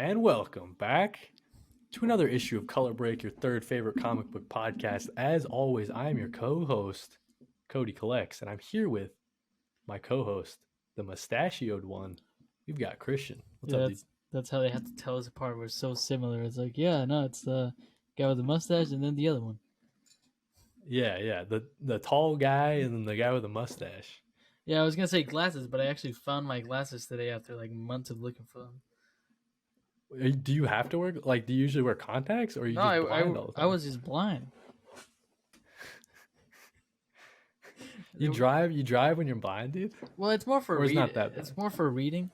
And welcome back to another issue of Color Break, your third favorite comic book podcast. As always, I am your co-host, Kody Collects, and I'm here with my co-host, the mustachioed one. We've got Christian. What's Yeah, up, dude? that's how they have to tell us apart. We're so similar. It's like, yeah, no, it's the guy with the mustache and then the other one. Yeah. The tall guy and then the guy with the mustache. Yeah, I was gonna say glasses, but I actually found my glasses today after like months of looking for them. Do you have to wear do you usually wear contacts or are you No, just blind all the I time? was just blind. You drive when you're blind, dude? Well, it's more for Or it's reading. not that bad? It's more for reading.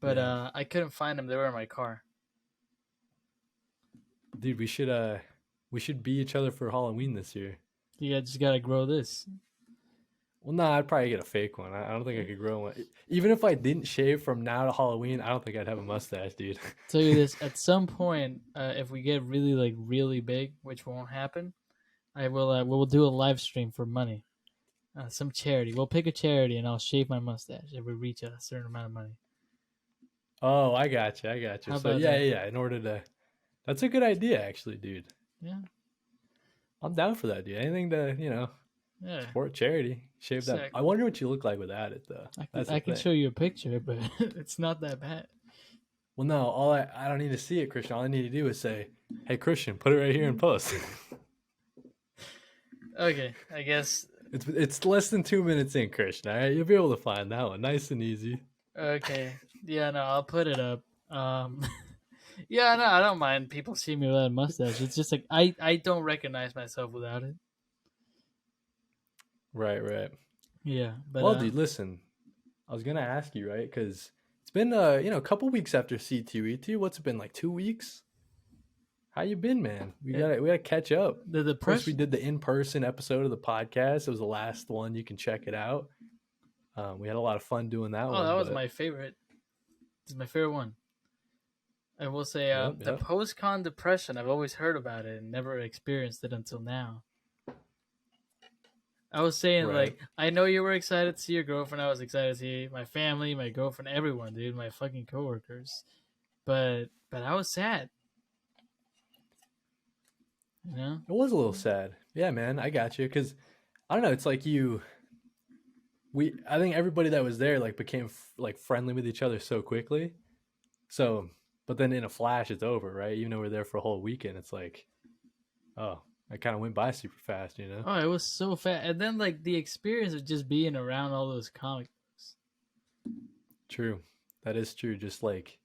But Yeah. I couldn't find them. They were in my car. Dude, we should be each other for Halloween this year. You just gotta grow this. Well, no, I'd probably get a fake one. I don't think I could grow one. Even if I didn't shave from now to Halloween, I don't think I'd have a mustache, dude. Tell you this: at some point, if we get really big, which won't happen, I will. We'll do a live stream for money. Some charity. We'll pick a charity, and I'll shave my mustache if we reach a certain amount of money. Oh, I got you. How So about yeah, that? yeah. In order to, that's a good idea, actually, dude. Yeah, I'm down for that, dude. Anything to, yeah. support charity. Shave that. I Exactly. wonder what you look like without it, though. That's the I can thing. show you a picture, but it's not that bad. Well, no, I don't need to see it, Christian. All I need to do is say, "Hey, Christian, put it right here in post." Okay, I guess. It's less than 2 minutes in, Christian. All right, you'll be able to find that one, nice and easy. Okay, yeah, no, I'll put it up. Yeah, no, I don't mind people seeing me without a mustache. It's just like I don't recognize myself without it. Right. Yeah, but Well, dude, listen. I was gonna ask you, right? Because it's been a couple weeks after C2E2. What's it been, like 2 weeks? How you been, man? We gotta catch up. the Of course, we depression. did the in-person episode of the podcast. It was the last one. You can check it out. We had a lot of fun doing that Oh, one. that was But my favorite. It's my favorite one. I will say, the yep. post-con depression. I've always heard about it and never experienced it until now. I was saying, Right. like, I know you were excited to see your girlfriend. I was excited to see my family, my girlfriend, everyone, dude, my fucking coworkers. But I was sad. You know? It was a little sad. Yeah, man, I got you. Because I don't know. It's like I think everybody that was there like became like friendly with each other so quickly. So, but then in a flash, it's over, right? Even though we're there for a whole weekend, it's like, oh, it kind of went by super fast, you know? Oh, it was so fast. And then, like, the experience of just being around all those comic books. True. That is true. Just like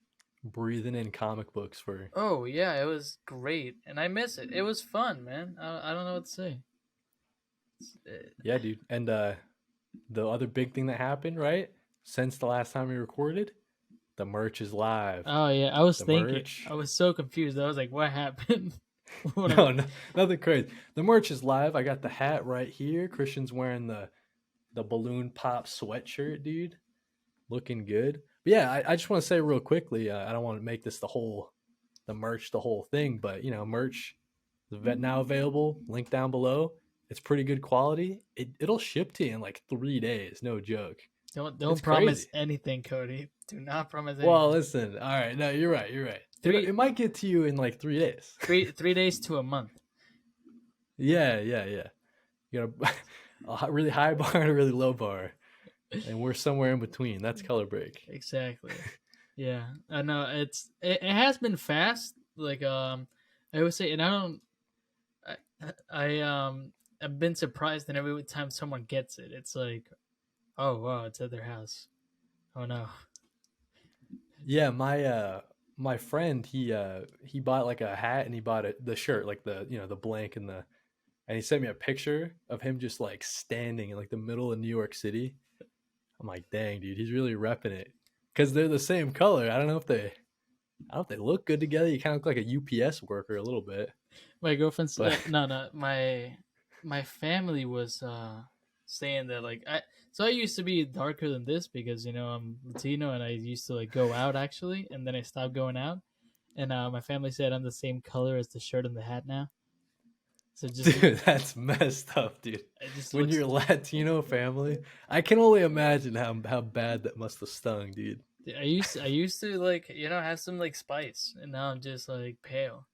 breathing in comic books for. Oh, yeah, it was great. And I miss it. It was fun, man. I don't know what to say. Yeah, dude. And the other big thing that happened, right? Since the last time we recorded, the merch is live. Oh, yeah, I was The thinking. merch. I was so confused. I was like, what happened? No, nothing crazy. The merch is live. I got the hat right here. Christian's wearing the balloon pop sweatshirt, dude. Looking good. But yeah, I just want to say real quickly, I don't want to make this the merch the whole thing, but merch is now available. Link down below. It's pretty good quality. It'll ship to you in like 3 days. No joke. Don't It's promise crazy. anything, Kody. Do not promise anything. Well, listen. All right. No, you're right. It might get to you in like 3 days. 3 days to a month. Yeah. You got a really high bar and a really low bar. And we're somewhere in between. That's Color Break. Exactly. Yeah. I know it has been fast. Like I would say, and I've been surprised, and every time someone gets it, it's like, oh wow, it's at their house. Oh no. Yeah, my friend, he bought like a hat and he bought the shirt, like the blank and he sent me a picture of him just like standing in like the middle of New York City. I'm like, dang, dude, he's really repping it because they're the same color. I don't know if they look good together. You kind of look like a UPS worker a little bit. My girlfriend But said, no, my family was saying that, like, I used to be darker than this because I'm Latino and I used to like go out actually, and then I stopped going out, and my family said I'm the same color as the shirt and the hat now. So just dude, that's messed up, dude. it just When looks. you're Latino family, I can only imagine how bad that must have stung, dude. I used to like have some like spice, and now I'm just like pale.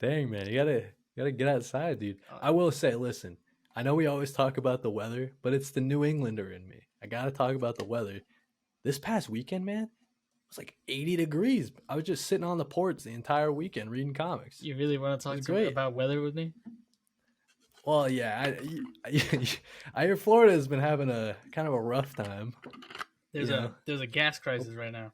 Dang, man, you gotta get outside, dude. Uh, I will say, listen, I know we always talk about the weather, but it's the New Englander in me. I gotta talk about the weather. This past weekend, man, it was like 80 degrees. I was just sitting on the porch the entire weekend reading comics. you really want to It talk was to me great. about weather with me? Well, yeah, I hear Florida has been having a kind of a rough time. There's You a know, there's a gas crisis right now.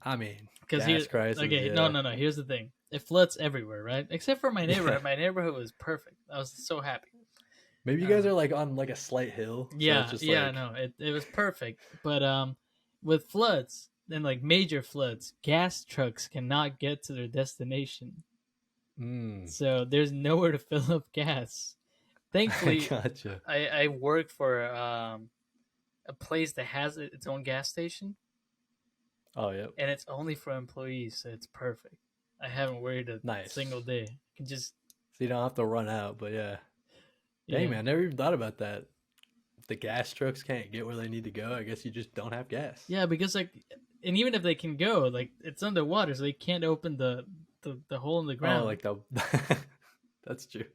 I mean, Because here, gas crisis. okay, no, Yeah, no, no. Here's the thing: it floods everywhere, right? Except for my neighborhood. My neighborhood was perfect. I was so happy. maybe you guys Uh, are like on like a slight hill, so it's yeah, just yeah, like, no, it was perfect. But with floods and like major floods, gas trucks cannot get to their destination, mm, so there's nowhere to fill up gas. I Thankfully, gotcha. I work for a place that has its own gas station, Oh, yep, and it's only for employees, so it's perfect. I haven't worried a single nice. day. I can just So you don't have to run out, but yeah. Dang, yeah. man, never even thought about that. If the gas trucks can't get where they need to go, I guess you just don't have gas. Yeah, because like, and even if they can go, like it's underwater, so they can't open the hole in the Oh, ground. like the that's true.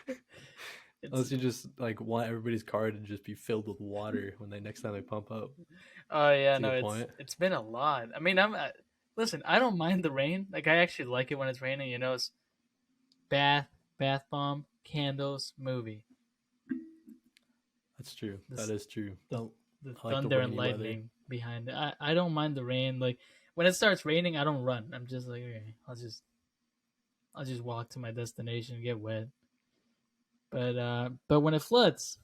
It's Unless you just like want everybody's car to just be filled with water when they next time they pump up. oh yeah, That's a no, good it's point. it's been a lot. I mean, listen, I don't mind the rain. Like I actually like it when it's raining. It's bath, bath bomb, candles, movie. That's true. That This is true. the Oh, the I like the thunder and rainy weather. lightning behind it. I don't mind the rain. Like when it starts raining, I don't run. I'm just like, okay, I'll just walk to my destination and get wet. But when it floods,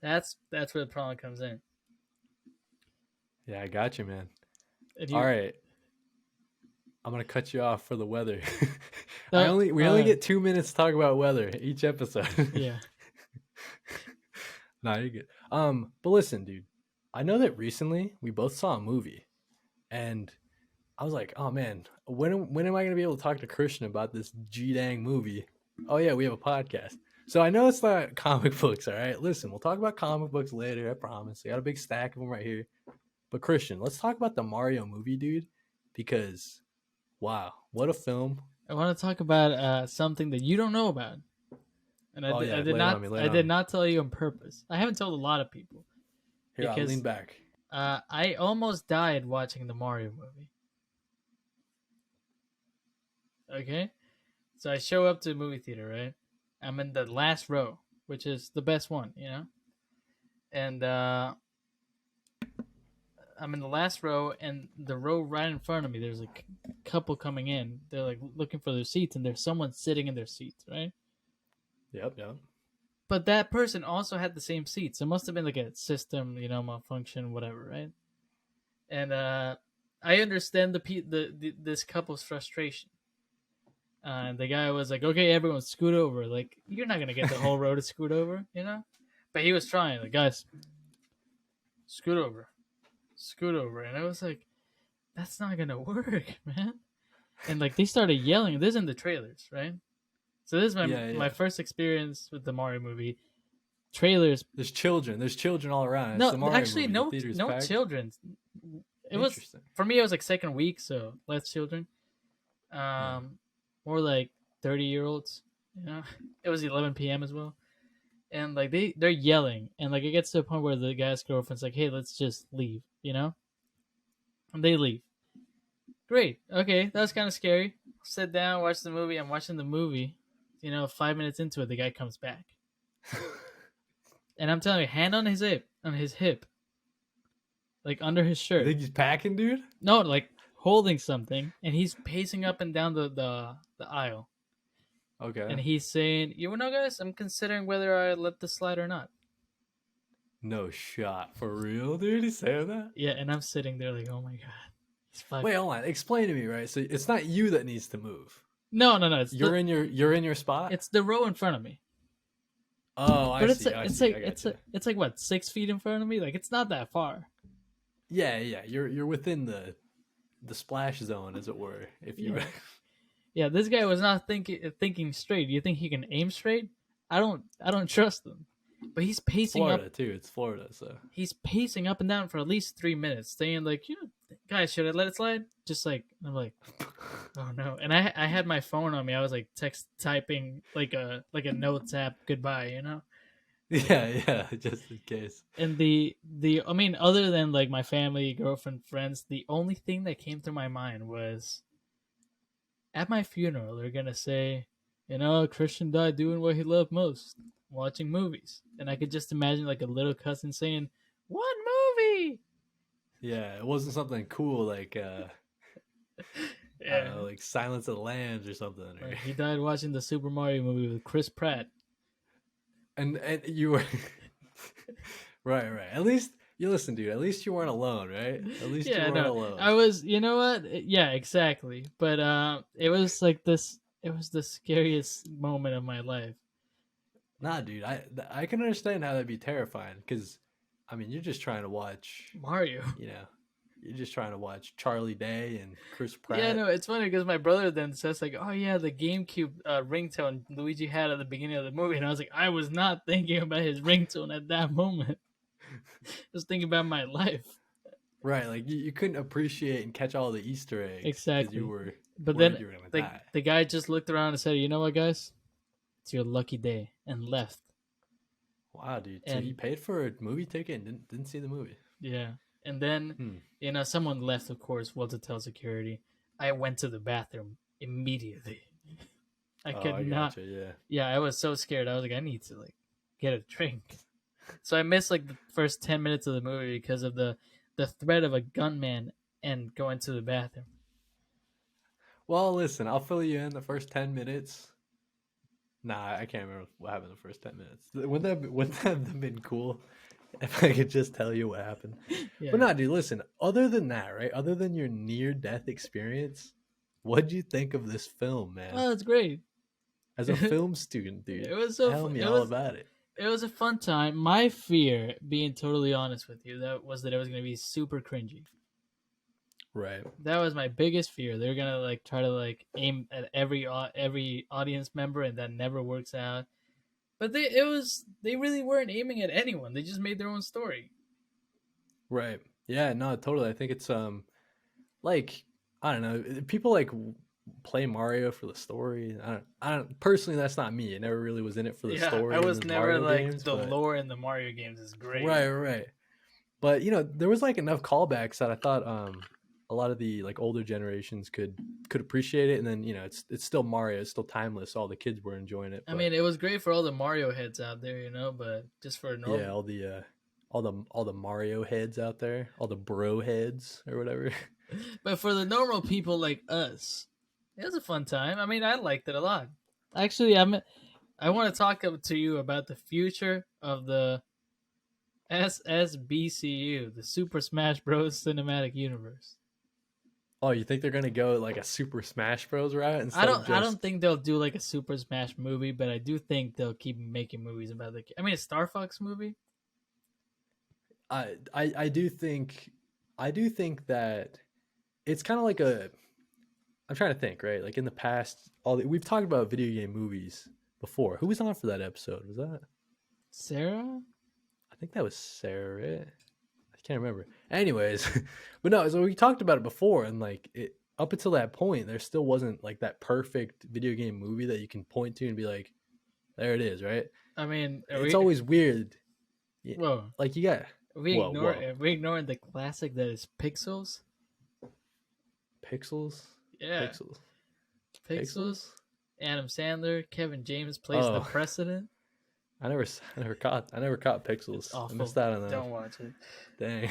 that's where the problem comes in. Yeah, I got you, man. And All you, right, I'm gonna cut you off for the weather. uh, We only get 2 minutes to talk about weather each episode. yeah. Nah, you're good. But listen, dude, I know that recently we both saw a movie, and I was like, oh man, when am I gonna be able to talk to Christian about this G dang movie? Oh yeah, we have a podcast. So I know it's not comic books, all right. Listen, we'll talk about comic books later. I promise. I got a big stack of them right here. But Christian, let's talk about the Mario movie, dude, because wow, what a film! I want to talk about something that you don't know about, and Oh I yeah, did lay it not on me, lay I it on did me. not tell you on purpose. I haven't told a lot of people Here, I'll lean because back. I almost died watching the Mario movie. Okay, so I show up to the movie theater, right? I'm in the last row, which is the best one. And I'm in the last row, and the row right in front of me, there's like a couple coming in. They're like looking for their seats, and there's someone sitting in their seats, right? Yep, yep. But that person also had the same seats. It must have been like a system, malfunction, whatever, right? And I understand this couple's frustration. And the guy was like, "Okay, everyone, scoot over. Like, you're not gonna get the whole row to scoot over. But he was trying. Like, guys, scoot over, scoot over. And I was like, "That's not gonna work, man." And like they started yelling. This is in the trailers, right? So this is my Yeah, my yeah. first experience with the Mario movie. Trailers. There's children. There's children all around. It's No, the Mario actually, movie. The no, theater's no packed. children. It was Interesting. for me. It was like second week, so less children. Yeah. More like 30-year-olds. It was 11 p.m. as well, and like they're yelling, and like it gets to a point where the guy's girlfriend's like, "Hey, let's just leave," and they leave. Great. Okay, that was kind of scary. Sit down, watch the movie. I'm watching the movie. 5 minutes into it, the guy comes back, and I'm telling you, hand on his hip, like under his You shirt. think he's packing, dude? No, like holding something, and he's pacing up and down the aisle, and Okay. he's saying, guys, I'm considering whether I let this slide or not." No shot. For real, dude? He's saying that? Yeah, and I'm sitting there like, oh my god, he's fucking. Wait, hold on. Explain to me, right? So it's not you that needs to move. No, no, no. You're in your spot? It's the row in front of me. Oh, I But it's see. like I it's see. like I it's got you. like it's like what 6 feet in front of me. Like it's not that far. Yeah, yeah. You're within the splash zone, as it were. If you Yeah, yeah. This guy was not thinking straight. You think he can aim straight? I don't trust him. But he's pacing up. Florida too. It's Florida, so He's pacing up and down for at least 3 minutes, saying like, "You know, guys, should I let it slide?" Just like I'm like, oh no. And I had my phone on me. I was like text typing like a notes app goodbye, you know. yeah, yeah, just in case. And the I mean, other than like my family, girlfriend, friends, the only thing that came through my mind was at my funeral they're gonna say, you know, Christian died doing what he loved most, watching movies. And I could just imagine like a little cousin saying, "What movie?" Yeah, it wasn't something cool like I don't Yeah. know, like Silence of the Lambs or something. Or... He died watching the Super Mario movie with Chris Pratt. and you were right, right. At least you listen, dude. At least you weren't alone, right? At least you Yeah, weren't no. alone. I was, you know what? Yeah, exactly. But it was like this it was the scariest moment of my life. Nah, dude. I can understand how that'd be terrifying because, I mean, you're just trying to watch. Mario. You know, you're just trying to watch Charlie Day and Chris Yeah, Pratt. no, it's funny because my brother then says like, "Oh yeah, the GameCube ringtone Luigi had at the beginning of the movie," and I was like, "I was not thinking about his ringtone at that moment. I was thinking about my life." Right, like you couldn't appreciate and catch all the Easter eggs because Exactly. you were But worried then you were gonna the die. the guy just looked around and said, "You know what, guys? It's your lucky day," and left. Wow, dude. So he And paid for a movie ticket and didn't see the movie. yeah, and then Hmm. you know someone left, of course, well to tell security. I went to the bathroom immediately. I Oh, could I not. gotcha. Yeah. Yeah, I was so scared. I was like, I need to like get a drink. So I missed like the first 10 minutes of the movie because of the threat of a gunman and going to the bathroom. Well, listen, I'll fill you in the first 10 minutes. Nah, I can't remember what happened in the first 10 minutes. Wouldn't that have been cool if I could just tell you what happened? But Yeah. no, dude, listen. Other than that, right? Other than your near-death experience, what'd you think of this film, man? Oh, it's great. As a film student, dude, It was tell me all about it. it was a fun time. My fear, being totally honest with you, that it was gonna be super cringy. Right. That was my biggest fear. They're gonna like try to like aim at every audience member, and that never works out. But they really weren't aiming at anyone. They just made their own story. Right. Yeah, no, totally. I think it's like I don't know, people like play Mario for the story. I don't personally that's not me. I never really was in it for the Yeah, I story in was the never Mario like games, the but lore in the Mario games is great. right, right. But you know, there was like enough callbacks that I thought a lot of the like older generations could appreciate it, and then you know it's still Mario, it's still timeless. All the kids were enjoying it, I but mean, it was great for all the Mario heads out there, you know, but just for yeah, normal. all the Mario heads out there, all the bro heads or whatever. But for the normal people like us, it was a fun time. I mean, I liked it a lot. Actually, I want to talk to you about the future of the SSBCU, the Super Smash Bros. Cinematic Universe. Oh, you think they're gonna go like a Super Smash Bros. Route I instead of don't I don't just? think they'll do like a Super Smash movie, but I do think they'll keep making movies about the. I mean, a Star Fox movie. I do think that it's kind of like a. I'm trying to think, right? Like in the past, we've talked about video game movies before. Who was on for that episode? Was that? Sarah. I think that was Sarah. Right? I can't remember. Anyways, but no. So we talked about it before, and like it up until that point, there still wasn't like that perfect video game movie that you can point to and be like, there it is, right? I mean, It's always weird. Yeah, whoa. like you got whoa, whoa, Are we ignoring the classic that is Pixels? pixels, Yeah, pixels, Pixels. pixels. Adam Sandler, Kevin James plays the Oh, president. I never caught It's pixels. I awful. missed out on that. Don't watch it. Dang.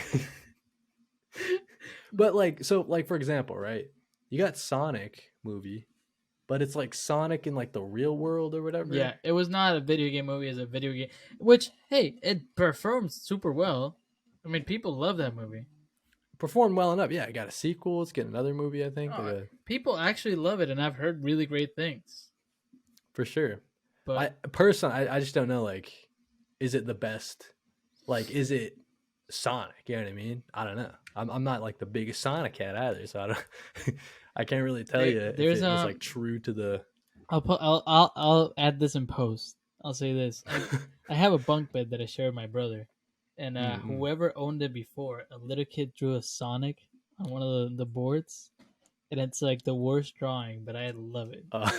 But like for example, right? You got Sonic movie, but it's like Sonic in like the real world or whatever. Yeah, it was not a video game movie as a video game, which hey, it performed super well. I mean, people love that movie. Performed well enough. Yeah, it got a sequel. It's getting another movie, I think. Oh, people actually love it, and I've heard really great things. For sure. I But personally, I just don't know. Like, is it the best? Like, is it Sonic? You know what I mean? I don't know. I'm not like the biggest Sonic cat either, so I don't. I can't really tell you if it there's was like true to the. I'll add this in post. I'll say this: I have a bunk bed that I share with my brother, and Mm-mm. whoever owned it before, a little kid drew a Sonic on one of the boards, and it's like the worst drawing, but I love it. Uh, I thought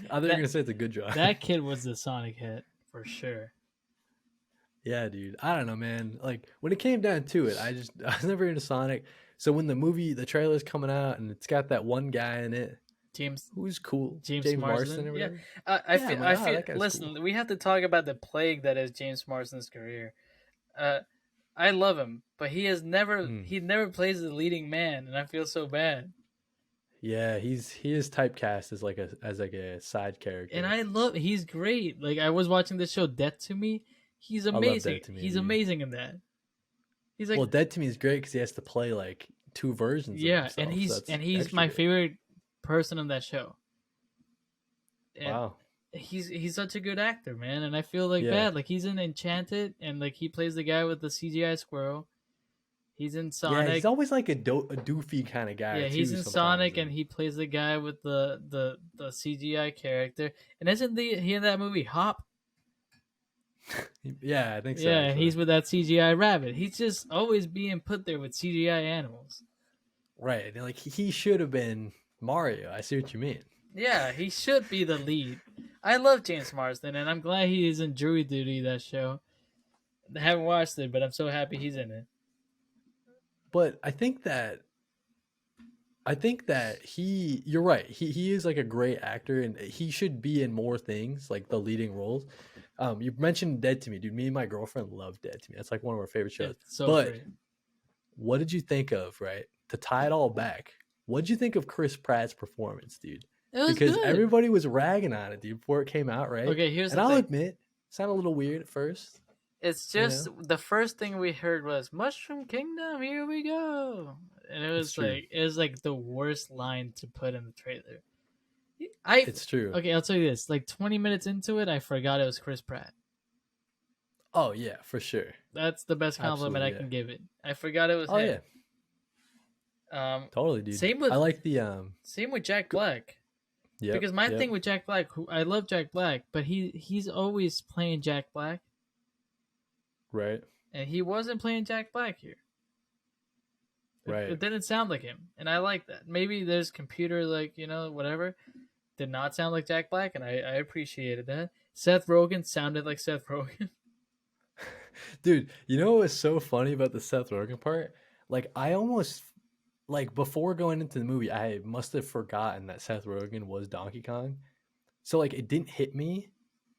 you were That gonna say it's a good drawing. that kid was the Sonic head for sure. Yeah, dude. I don't know, man. Like when it came down to it, I was never into Sonic. So when the trailer's coming out and it's got that one guy in it James who's cool, James James Marsden Marsden. or Yeah, whatever. I Yeah, feel I'm like, I oh, feel. that guy's cool. Listen, we have to talk about the plague that is James Marsden's career. Uh, I love him, but Mm. he never plays the leading man, and I feel so bad. Yeah, he is typecast as like a side And character. I love he's great. Like I was watching this show Death to Me. He's I love amazing. Dead to Me, He's dude. amazing in that. He's Well, like Dead to Me is great because he has to play like two versions of yeah, himself, so that's and he's extra my good. favorite person on that show. And Wow. he's such a good actor, man, and I feel like Yeah. bad. Like he's in Enchanted and like he plays the guy with the CGI squirrel. He's in Yeah, he's Sonic. always like a doofy kind of guy Yeah, he's too. in Sometimes, Sonic and and he plays the guy with the CGI character. And isn't he in that movie Hop? yeah, I think so Yeah, and actually. he's with that CGI rabbit. He's just always being put there with CGI animals. Right, and like he should have been Mario. I see what you mean. Yeah, he should be the lead. I love James Marsden, and I'm glad he is in Jury Duty, that show. I haven't watched it, but I'm so happy he's in it. But I think that you're right. He is like a great actor, and he should be in more things, like the leading roles. You mentioned Dead to Me, dude. Me and my girlfriend love Dead to Me. That's like one of our favorite shows. It's so But great. what did you think of, right? To tie it all back, what did you think of Chris Pratt's performance, dude? It was Because good. everybody was ragging on it, dude, before it came out, right? Okay, here's And the I'll thing. admit, it sounded a little weird at first, It's you just know? the first thing we heard was Mushroom Kingdom, here we go. And It's true. it was like the worst line to put in the trailer. I It's true. okay, I'll tell you this. Like 20 minutes into it, I forgot it was Chris Pratt. Oh yeah, for sure. That's the best compliment I Absolutely, yeah. can give it. I forgot it was Oh him. yeah, totally, dude. I like the same with Jack Black. yep, Because my yep, thing with Jack Black, who I love Jack Black, but he's always playing Jack Black, right, and he wasn't playing Jack Black here. right. It didn't sound like him, and I like that. Maybe there's computer like whatever did not sound like Jack Black, and I appreciated that. Seth Rogen sounded like Seth Rogen. Dude, you know what was so funny about the Seth Rogen part? Like I almost like before going into the movie, I must have forgotten that Seth Rogen was Donkey Kong. So like it didn't hit me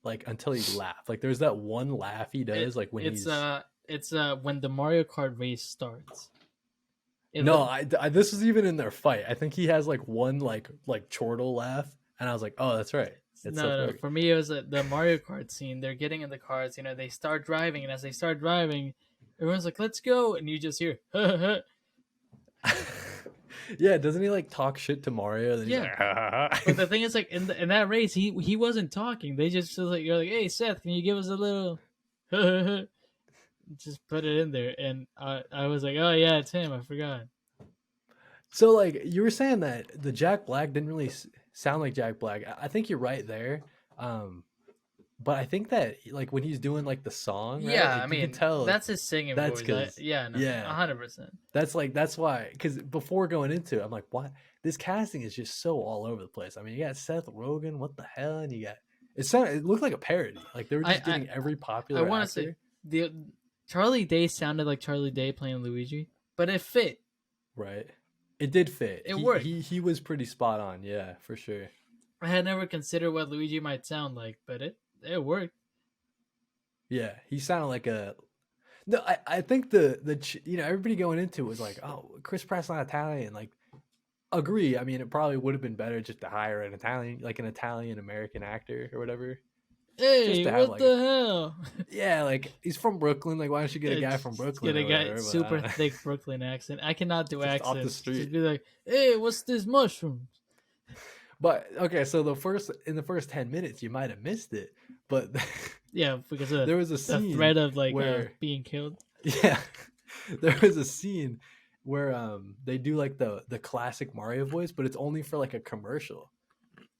like until he laughed. Like there's that one laugh he It does like when it's he's when the Mario Kart race starts. It no, li- this was even in their fight. I think he has like one like chortle laugh, and I was like, oh, that's right, it's Seth no, Rogen. for me it was the Mario Kart scene. They're getting in the cars, they start driving, and as they start driving, everyone's like, "Let's go!" and you just hear, Yeah, doesn't he like talk shit to Mario? Then he's yeah. like, ha, ha, But ha. the thing is, like in that race, he wasn't talking. They just like you're like, "Hey Seth, can you give us a little?" Just put it in there, and I was like, "Oh yeah, it's him. I forgot." So like you were saying that the Jack Black didn't really sound like Jack Black. I think you're right there. Um, but I think that like when he's doing like the song, right? Yeah, I Like you can mean tell that's his singing that's voice. because Yeah, no, yeah, 100%. that's why. Because before going into it, I'm like, what? This casting is just so all over the place. I mean, you got Seth Rogen, what the hell, and you got it looked like a parody. Like they were just I getting every I popular want to say actor, the Charlie Day sounded like Charlie Day playing Luigi, but it fit. right? It did fit. It He worked. he was pretty spot on. Yeah, for sure. I had never considered what Luigi might sound like, but it worked. Yeah, he sounded like a. No, I think everybody going into it was like, oh, Chris Pratt's not Italian. Like, agree. I mean, it probably would have been better just to hire an Italian American actor or whatever, just Hey, to have what like, the hell? yeah, like he's from Brooklyn. Like, why don't you get a guy from Just Brooklyn get a or guy whatever? But I super don't know. thick Brooklyn accent. I cannot do Just off the accents. Just street. be like, "Hey, what's this mushroom?" But okay, so in the first 10 minutes, you might have missed it, but Yeah, because of there was a the scene threat of like where being killed. yeah, there was a scene where they do like the classic Mario voice, but it's only for like a commercial,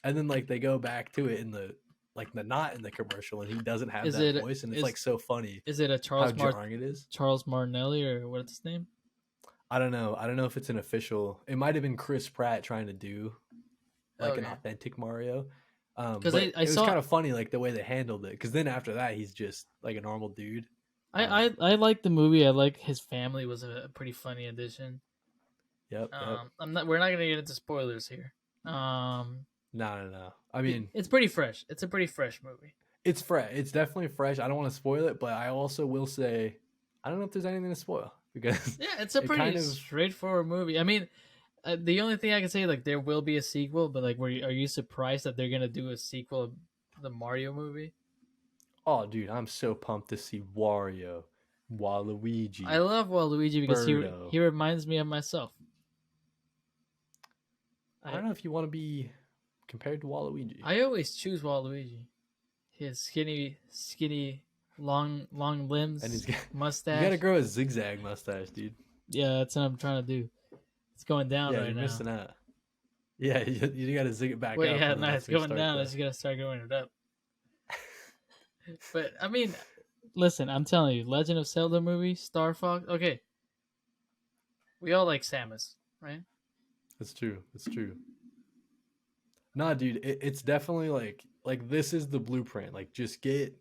and then like they go back to it like the not in the commercial, and he doesn't have Is that it voice, and it's like so funny is it a how jarring it is. Charles Martinelli or what's his name? I don't know. I don't know if it's an official. It might have been Chris Pratt trying to do like an Okay, authentic Mario. because But I it was saw kind of funny like the way they handled it. Because then after that, he's just like a normal dude. I like the movie. I like his family was a pretty funny addition. Yep. I'm not. We're not gonna get into spoilers here. No. I mean, It's pretty fresh. It's a pretty fresh movie. it's fresh. It's definitely fresh. I don't want to spoil it, but I also will say, I don't know if there's anything to spoil because Yeah, it's a it pretty kind of. straightforward movie. I mean, the only thing I can say, like, there will be a sequel, but like, are you surprised that they're gonna do a sequel of the Mario movie? Oh, dude, I'm so pumped to see Wario, I Waluigi, love Waluigi because Birdo. he reminds me of myself. I I don't know if you want to be compared to Waluigi. I always choose Waluigi. His skinny, long And limbs, you mustache. gotta grow a zigzag mustache, dude. Yeah, that's what I'm trying to do. It's going down Yeah, right you're now. missing out. Yeah, you gotta zig it back Wait, up. yeah, And then no, that's it's when you going start down. I the... just gotta start going it up. But I mean, listen, I'm telling you, Legend of Zelda movie, Star Fox. Okay, we all like Samus, right? It's true. It's true. Nah, dude, it's definitely like this is the blueprint. Like, just get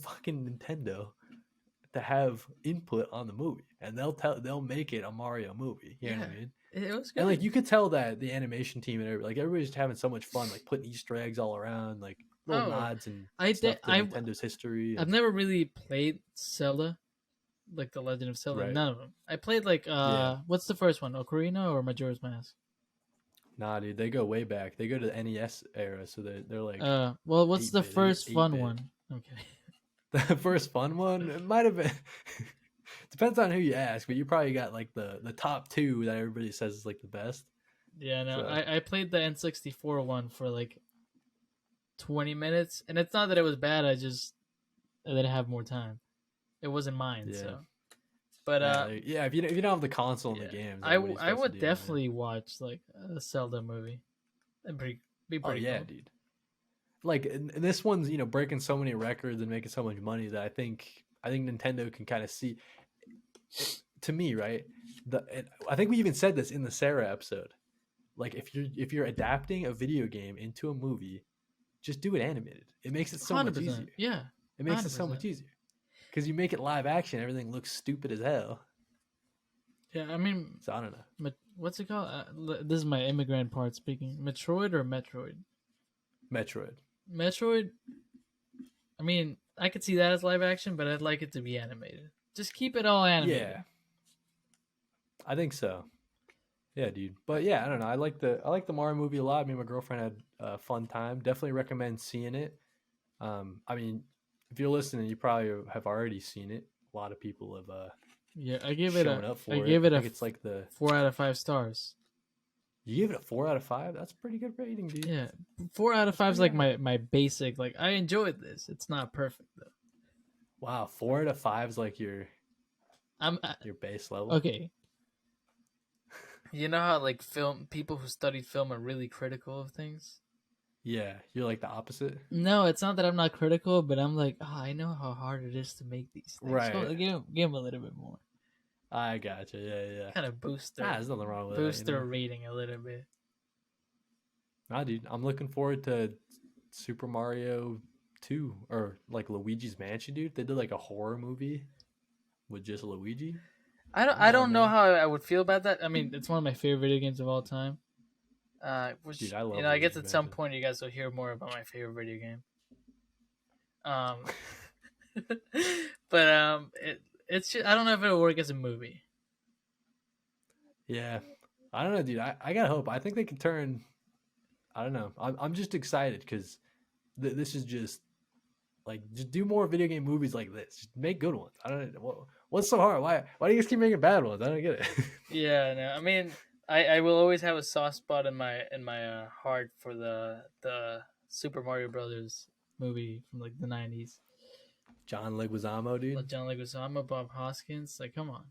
fucking Nintendo to have input on the movie, and they'll make it a Mario movie. You know Yeah, what I mean? it was And like good. you could tell that the animation team and everybody's just having so much fun, like putting Easter eggs all around, like little Oh, nods and I did. stuff to Nintendo's history I've and never really played Zelda, like the Legend of Zelda. right. None of them. I played like Yeah. what's the first one? Ocarina or Majora's Mask? Nah, dude, they go way back. They go to the NES era, so they're like Well, what's the 8 bit. They get first eight fun bit. one? Okay. The first fun one, it might have been. Depends on who you ask, but you probably got like the top two that everybody says is like the best. Yeah, no, So I played the N64 one for like 20 minutes, and it's not that it was bad. I didn't have more time. It wasn't mine, yeah, so. But yeah. If you don't have the console in the yeah, games, everybody I starts to would do it, man. definitely watch like a Zelda movie. That'd be Oh pretty yeah, cool. dude. Like and this one's breaking so many records and making so much money that I think Nintendo can kind of see. To me, right? I think we even said this in the Sarah episode. Like if you're adapting a video game into a movie, just do it animated. It makes it so much 100%. easier. Yeah, It makes it so 100%. much easier because you make it live action, everything looks stupid as hell. Yeah, I mean, So I don't know. what's it called? This is my immigrant part speaking. Metroid or Metroid? Metroid. Metroid. I mean, I could see that as live action, but I'd like it to be animated. Just keep it all animated. Yeah, I think so. Yeah, dude. But yeah, I don't know. I like the Mario movie a lot. Me and my girlfriend had a fun time. Definitely recommend seeing it. I mean, if you're listening, you probably have already seen it. A lot of people have Yeah, shown up I for it. gave I it a think it's like the 4 out of 5 stars. you give it a 4 out of 5. That's a pretty good rating, dude. Yeah, 4 out of 5 is like pretty high. my basic. Like I enjoyed this. It's not perfect though. Wow, 4 out of 5 is like your I'm your base level. okay. You know how like film people who studied film are really critical of things. Yeah, you're like the opposite. No, it's not that I'm not critical, but I'm like, I know how hard it is to make these things. Right. So give them a little bit more. I gotcha. Yeah. Kind of boost There's nothing wrong with boost that. their rating a little bit. Nah, dude, I'm looking forward to Super Mario 2 or like Luigi's Mansion, dude. They did like a horror movie with just Luigi. I don't know man. how I would feel about that. I mean, it's one of my favorite video games of all time. Which Dude, I love I guess Luigi's at some Mansion. point you guys will hear more about my favorite video game. But it's just, I don't know if it'll work as a movie. Yeah, I don't know, dude. I gotta hope. I think they can turn. I don't know. I'm just excited because this is just like just do more video game movies like this. Just make good ones. I don't know what's so hard. Why do you guys keep making bad ones? I don't get it. Yeah, no. I mean, I will always have a soft spot in my heart for the Super Mario Brothers movie from like the 90s. John Leguizamo, dude. John Leguizamo, Bob Hoskins. Like, come on.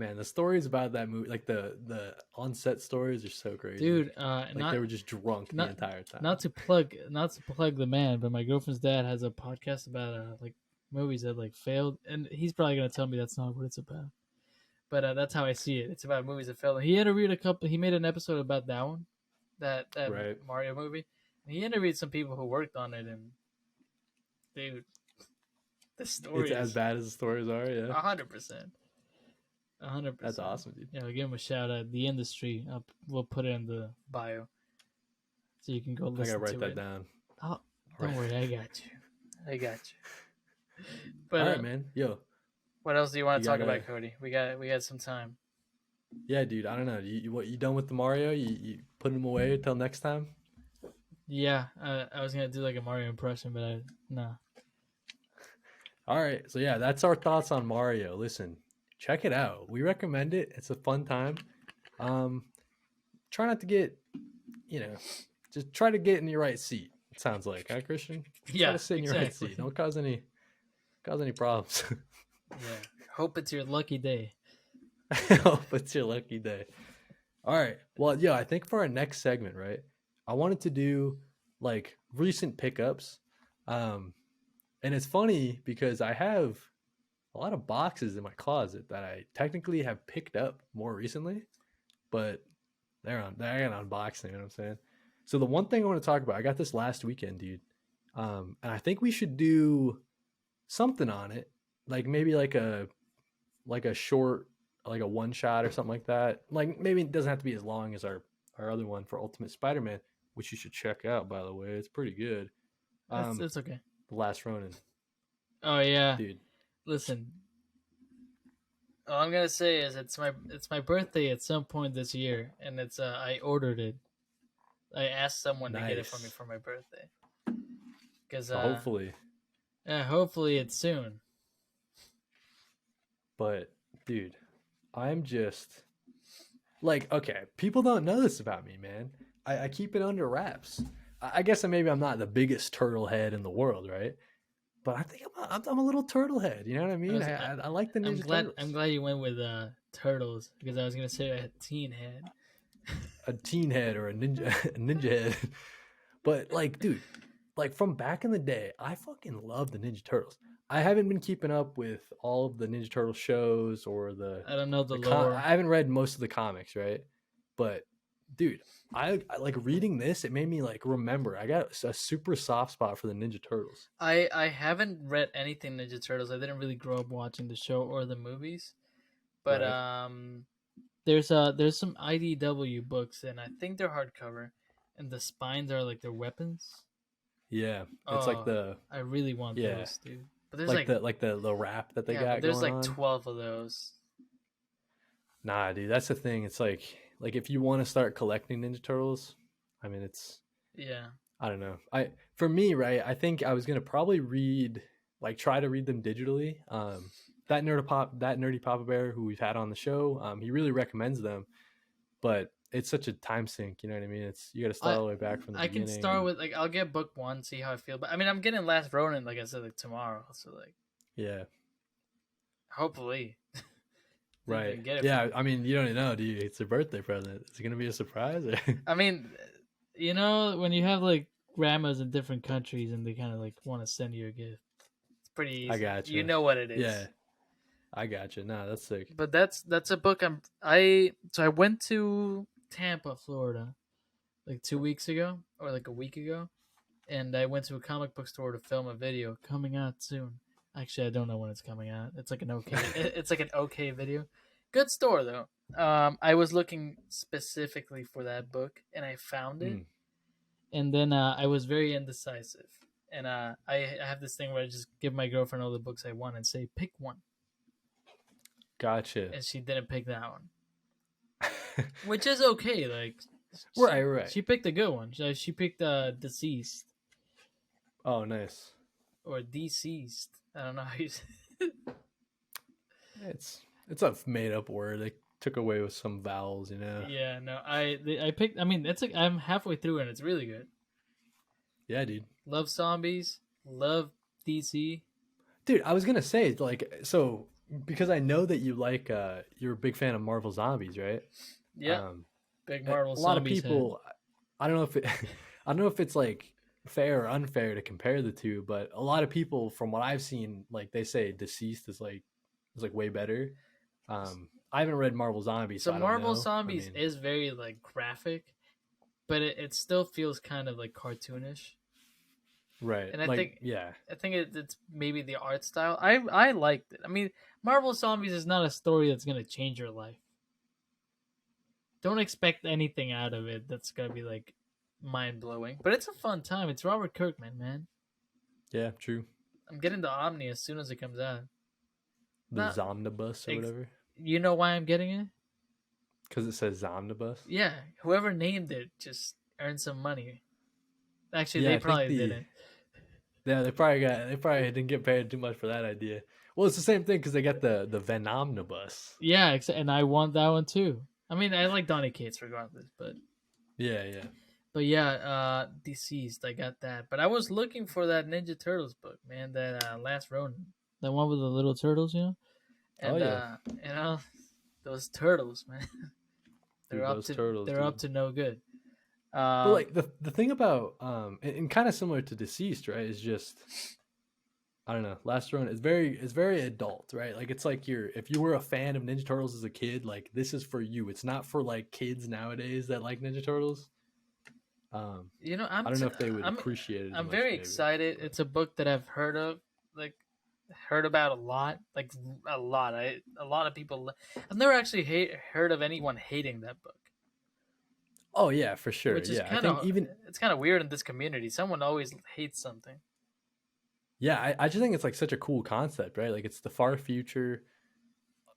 Man, the stories about that movie, like the on-set stories, are so crazy. Dude. Like they were just drunk the Not entire time. not to plug the man, but my girlfriend's dad has a podcast about like movies that like failed, and he's probably gonna tell me that's not what it's about. But that's how I see it. It's about movies that failed. He interviewed a couple. He made an episode about that one, that Right. Mario movie. And he interviewed some people who worked on it, and dude, the story It's as is bad as the stories are. Yeah. 100%. 100%. That's awesome, dude. Yeah, I'll give him a shout out. The industry. We'll put it in the bio, so you can go I listen gotta write to that it. down. Oh, don't worry, I got you. I got you. But All right, man. Yo. what else do you want to You talk gotta- about, Cody? We got some time. Yeah, dude. I don't know. You done with the Mario? You putting him away until next time? Yeah, I was gonna do like a Mario impression, but no. All right. So yeah, that's our thoughts on Mario. Listen, check it out. We recommend it. It's a fun time. Try not to get, just try to get in your right seat. It sounds like, huh, Christian? Try Yeah, to sit in your right exactly. seat. Don't cause any problems. Yeah. Hope it's your lucky day. Hope it's your lucky day. All right. Well, yeah, I think for our next segment, right? I wanted to do like recent pickups. And it's funny because I have a lot of boxes in my closet that I technically have picked up more recently, but they're got unboxing, you know what I'm saying? So the one thing I want to talk about, I got this last weekend, dude. And I think we should do something on it. Like maybe like a short, like a one shot or something like that. Like maybe it doesn't have to be as long as our other one for Ultimate Spider-Man, which you should check out, by the way. It's pretty good. It's okay. The Last Ronin. Oh yeah, Dude. Listen. All I'm gonna say is it's my birthday at some point this year, and it's I ordered it. I asked someone to get it for me Nice. for my birthday. Because So hopefully. hopefully it's soon. But dude, I'm just like, okay, people don't know this about me, man. I keep it under wraps. I guess maybe I'm not the biggest turtle head in the world, right? But I think I'm a little turtle head. You know what I mean? I like the Ninja Turtles. I'm glad you went with turtles, because I was gonna say a teen head. A teen head or a ninja head. But like, dude, like from back in the day, I fucking love the Ninja Turtles. I haven't been keeping up with all of the Ninja Turtle shows or I don't know the lore. I haven't read most of the comics, right? But dude, I like reading this. It made me like remember. I got a super soft spot for the Ninja Turtles. I haven't read anything Ninja Turtles. I didn't really grow up watching the show or the movies, but Right. there's some IDW books, and I think they're hardcover, and the spines are like their weapons. Yeah, it's like the I really want those, dude. But there's like the wrap that they got. But there's going like on. 12 of those. Nah, dude, that's the thing. It's like if you want to start collecting Ninja Turtles, I mean, I don't know. For me, right? I think I was gonna probably try to read them digitally. That nerdy Papa Bear who we've had on the show, he really recommends them, but it's such a time sink. You know what I mean? You got to start all the way back from the beginning. I can start with I'll get book 1, see how I feel. But I mean, I'm getting Last Ronin, like I said, like tomorrow. So like, yeah, hopefully. Right. Yeah, I mean, you don't even know, do you? It's a birthday present. Is it gonna be a surprise? I mean, when you have like grandmas in different countries and they kind of like want to send you a gift, it's pretty easy. I got you. You know what it is. Yeah, I got you. No, that's sick. But that's a book. I went to Tampa, Florida, like 2 weeks ago or like a week ago, and I went to a comic book store to film a video coming out soon. Actually, I don't know when it's coming out. It's like an okay. It's like an okay video. Good store though. I was looking specifically for that book, and I found it. And then I was very indecisive, and I have this thing where I just give my girlfriend all the books I want and say pick one. Gotcha. And she didn't pick that one, which is okay. Like, right. She picked a good one. She picked Deceased. Oh, nice. Or Deceased. I don't know how you say it. It's a made up word. They took away with some vowels, you know. Yeah, no, I picked. I mean, it's like I'm halfway through and it's really good. Yeah, dude. Love zombies. Love DC. Dude, I was gonna say, like, so because I know that you like you're a big fan of Marvel Zombies, right? Yep, Um, big a Marvel a lot of Zombies head. people, I don't know if it, I don't know if it's like fair or unfair to compare the two, but a lot of people, from what I've seen, like they say Deceased is like way better. I haven't read Marvel Zombies, So so I don't Marvel know. I Zombies mean, is very like graphic, but it still feels kind of like cartoonish. right? And I Like, think yeah, it's maybe the art style. I liked it. I mean, Marvel Zombies is not a story that's gonna change your life. Don't expect anything out of it that's gonna be like mind blowing. But it's a fun time. It's Robert Kirkman, man. yeah, true. I'm getting the Omni as soon as it comes out. The Not Zomnibus or ex- whatever, you know why I'm getting it? because it says Zomnibus. Yeah, whoever named it just earned some money. Actually, Yeah, they I think probably didn't. they probably didn't get paid too much for that idea. Well, it's the same thing because they got the Venomnibus. Yeah, and I want that one too. I mean, I like Donny Cates regardless, Yeah, yeah. but yeah, Deceased. I got that, but I was looking for that Ninja Turtles book, man. That Last Ronin, that one with the little turtles, Oh and yeah, you know those turtles, man. dude, those turtles, they're up dude. to no good. But Um, like the thing about and kind of similar to Deceased, right? Is just I don't know. Last Run is very adult, right? Like it's like you're if you were a fan of Ninja Turtles as a kid, like this is for you. It's not for like kids nowadays that like Ninja Turtles. you know, I don't know if they would appreciate it as I'm much, very maybe. excited. But It's a book that I've heard of, like heard about a lot, like a lot. A lot of people. I've never actually heard of anyone hating that book, oh yeah, for sure. which is Yeah, I kind think of even it's kind of weird in this community. Someone always hates something. yeah, I just think it's like such a cool concept, right? Like it's the far future.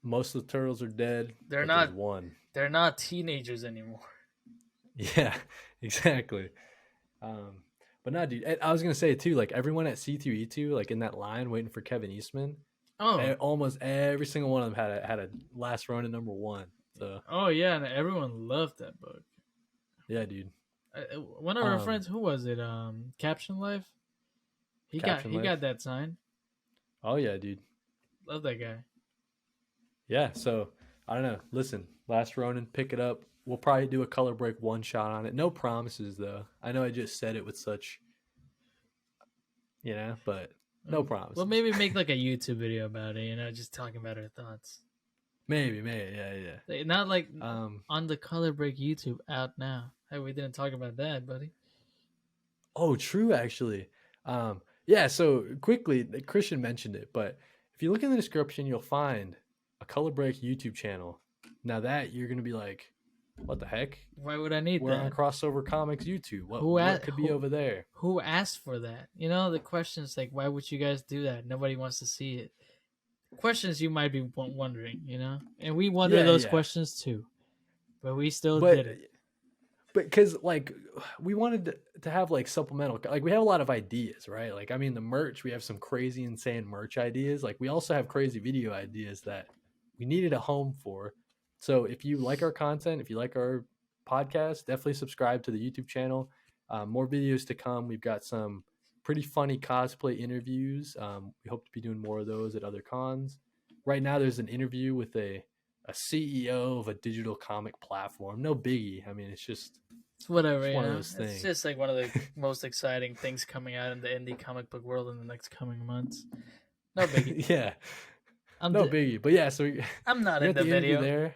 Most of the turtles are dead, They're but there's not one. they're not teenagers anymore. Yeah, exactly. Um, but no, dude, I was gonna say too, like everyone at C2E2, like in that line waiting for Kevin Eastman, Oh, almost every single one of them had a last run at number one. So oh yeah, and everyone loved that book. yeah, dude. One of our Um, friends, who was it? Caption Life. Caption He got Life. that sign. Oh yeah, dude. Love that guy. Yeah. So I don't know. Listen, Last Ronin, pick it up. We'll probably do a color break one shot on it. No promises though. I know I just said it with such, but no Well, promises. maybe make like a YouTube video about it. Just talking about our thoughts. Maybe, yeah, yeah. Not like Um, on the Color Break YouTube out now. Hey, we didn't talk about that, buddy. Oh, true, actually. Yeah, so quickly, Christian mentioned it, but if you look in the description, you'll find a Color Break YouTube channel. Now that you're gonna be like, what the heck? Why would I need We're on that? Crossover Comics YouTube. Who What could be over there? who asked for that? The questions like, why would you guys do that? Nobody wants to see it. Questions you might be wondering, and we wonder Yeah, those yeah. questions too, but we still But did it. because like we wanted to have like supplemental, like we have a lot of ideas, right? Like I mean the merch, we have some crazy insane merch ideas. Like we also have crazy video ideas that we needed a home for. So if you like our content, if you like our podcast, definitely subscribe to the YouTube channel. More videos to come. We've got some pretty funny cosplay interviews. We hope to be doing more of those at other cons. Right now there's an interview with a CEO of a digital comic platform. No biggie. I mean, It's whatever, it's one of those It's things. just like one of the most exciting things coming out in the indie comic book world in the next coming months. No biggie. Yeah, I'm no d- biggie. But yeah, so I'm not we in got the the interview video. there.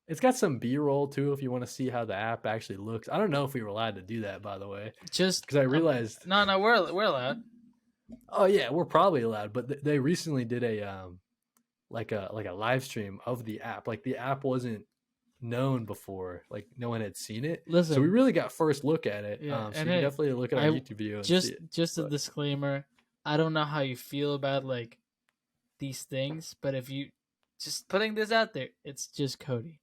It's got some B-roll too if you want to see how the app actually looks. I don't know if we were allowed to do that, by the way, Just because I realized. no, we're allowed. Oh yeah, we're probably allowed, but they recently did a like a live stream of the app. Like the app wasn't known before, like no one had seen it, so we Listen, really got first look at it. yeah, So and you can hey, definitely look at our I YouTube video and see it. just a But disclaimer. I don't know how you feel about like these things, but if you just putting this out there, it's just Kody.